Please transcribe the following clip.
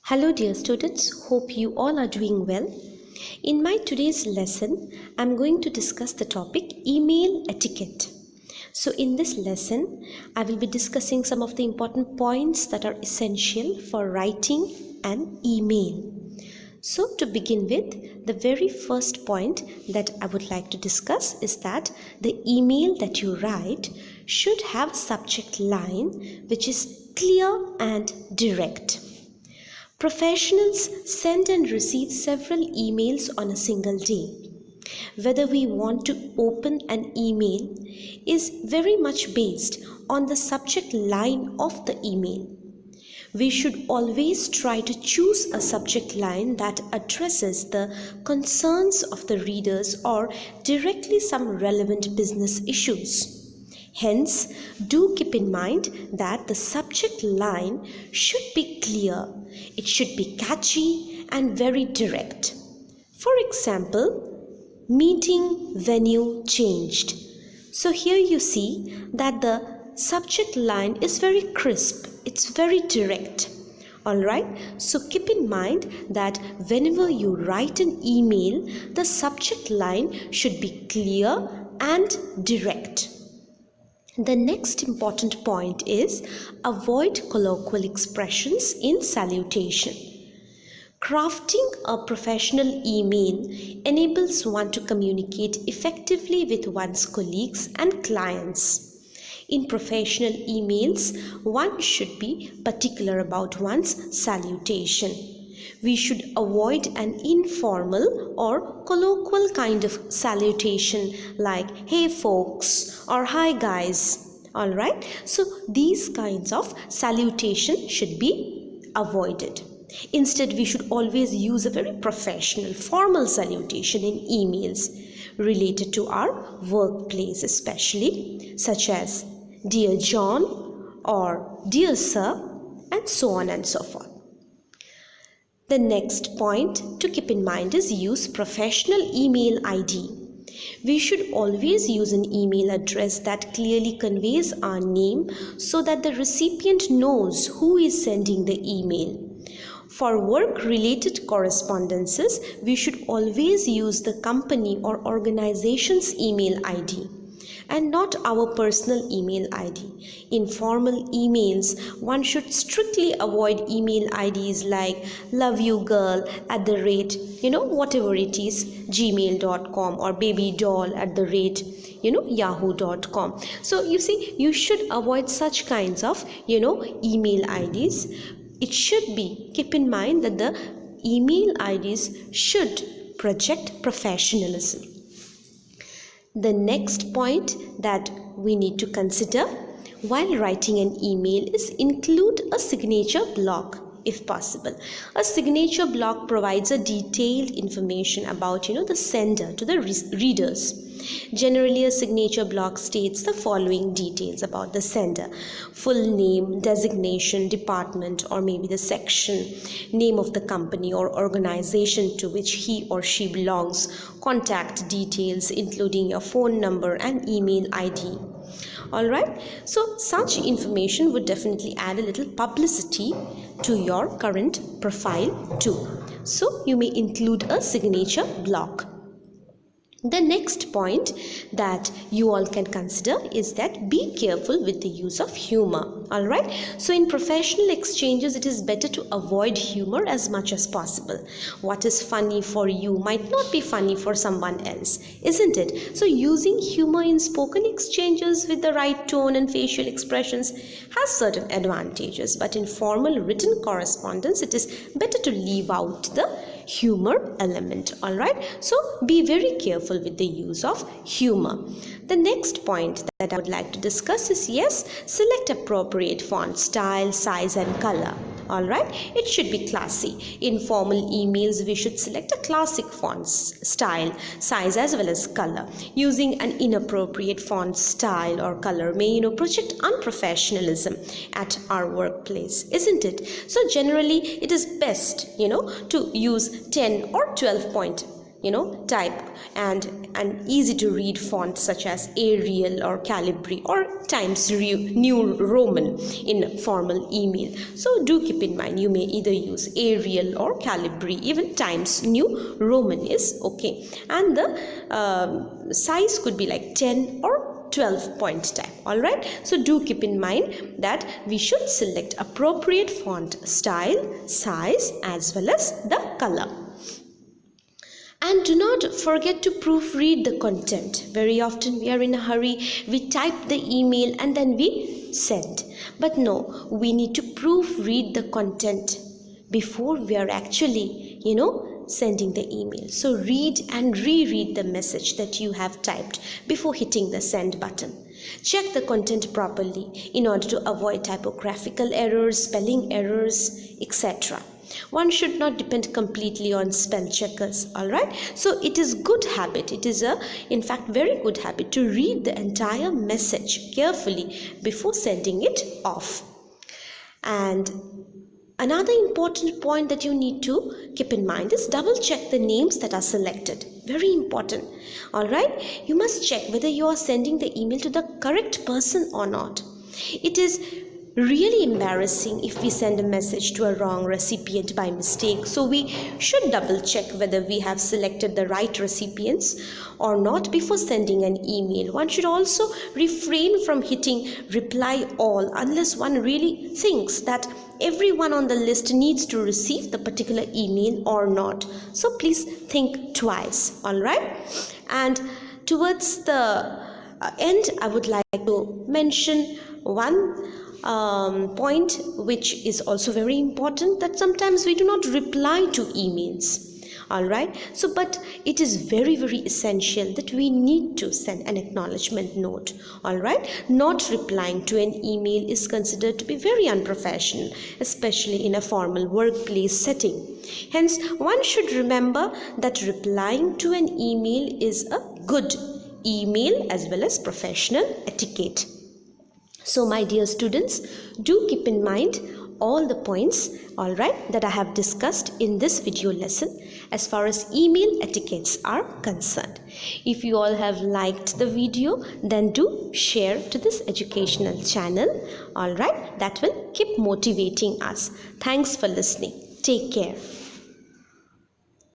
Hello dear students, hope you all are doing well. In my today's lesson, I'm going to discuss the topic email etiquette. So in this lesson, I will be discussing some of the important points that are essential for writing an email. So to begin with, the very first point that I would like to discuss is that the email that you write should have a subject line which is clear and direct. Professionals send and receive several emails on a single day. Whether we want to open an email is very much based on the subject line of the email. We should always try to choose a subject line that addresses the concerns of the readers or directly some relevant business issues. Hence, do keep in mind that the subject line should be clear, it should be catchy and very direct. For example, meeting venue changed. So here you see that the subject line is very crisp, it's very direct. Alright, so keep in mind that whenever you write an email, the subject line should be clear and direct. The next important point is avoid colloquial expressions in salutation. Crafting a professional email enables one to communicate effectively with one's colleagues and clients. In professional emails, one should be particular about one's salutation. We should avoid an informal or colloquial kind of salutation like "Hey folks" or "Hi guys." Alright, so these kinds of salutation should be avoided. Instead, we should always use a very professional, formal salutation in emails related to our workplace especially, such as "Dear John" or "Dear Sir," and so on and so forth. The next point to keep in mind is use professional email ID. We should always use an email address that clearly conveys our name so that the recipient knows who is sending the email. For work-related correspondences, we should always use the company or organization's email ID and not our personal email ID. In formal emails, one should strictly avoid email IDs like "love you girl" at the rate, whatever it is, gmail.com or babydoll at the rate, yahoo.com. So you see, you should avoid such kinds of, email IDs. It should be, keep in mind that the email IDs should project professionalism. The next point that we need to consider while writing an email is include a signature block if possible. A signature block provides a detailed information about the sender to the readers. Generally, a signature block states the following details about the sender: full name, designation, department or maybe the section, name of the company or organization to which he or she belongs, contact details including your phone number and email ID. Alright, so such information would definitely add a little publicity to your current profile too. So you may include a signature block. The next point that you all can consider is that be careful with the use of humor. Alright, so in professional exchanges, it is better to avoid humor as much as possible. What is funny for you might not be funny for someone else, isn't it? So using humor in spoken exchanges with the right tone and facial expressions has certain advantages, but in formal written correspondence, it is better to leave out the humor element. Alright, so be very careful with the use of humor. The next point that I would like to discuss is select appropriate font style, size and color. Alright, it should be classy. In formal emails, we should select a classic font style, size as well as color. Using an inappropriate font style or color may project unprofessionalism at our workplace, isn't it? So generally it is best to use 10 or 12 point type and easy to read fonts such as Arial or Calibri or Times New Roman in formal email. So do keep in mind, you may either use Arial or Calibri, even Times New Roman is okay, and the size could be like 10 or 12 point type. All right, so do keep in mind that we should select appropriate font style, size, as well as the color. And do not forget to proofread the content. Very often we are in a hurry, we type the email and then we send. But no, we need to proofread the content before we are actually, sending the email. So read and reread the message that you have typed before hitting the send button. Check the content properly in order to avoid typographical errors, spelling errors, etc. One should not depend completely on spell checkers. All right, so it is good habit, it is in fact very good habit to read the entire message carefully before sending it off. And another important point that you need to keep in mind is double check the names that are selected. Very important. All right, you must check whether you are sending the email to the correct person or not. It is really embarrassing if we send a message to a wrong recipient by mistake. So we should double check whether we have selected the right recipients or not before sending an email. One should also refrain from hitting reply all unless one really thinks that everyone on the list needs to receive the particular email or not. So please think twice. All right, and towards the end, I would like to mention one point which is also very important, that sometimes we do not reply to emails. All right, so but it is very essential that we need to send an acknowledgement note. All right, not replying to an email is considered to be very unprofessional, especially in a formal workplace setting. Hence, one should remember that replying to an email is a good email as well as professional etiquette. So my dear students, do keep in mind all the points, all right, that I have discussed in this video lesson as far as email etiquettes are concerned. If you all have liked the video, then do share to this educational channel. All right, that will keep motivating us. Thanks for listening. Take care.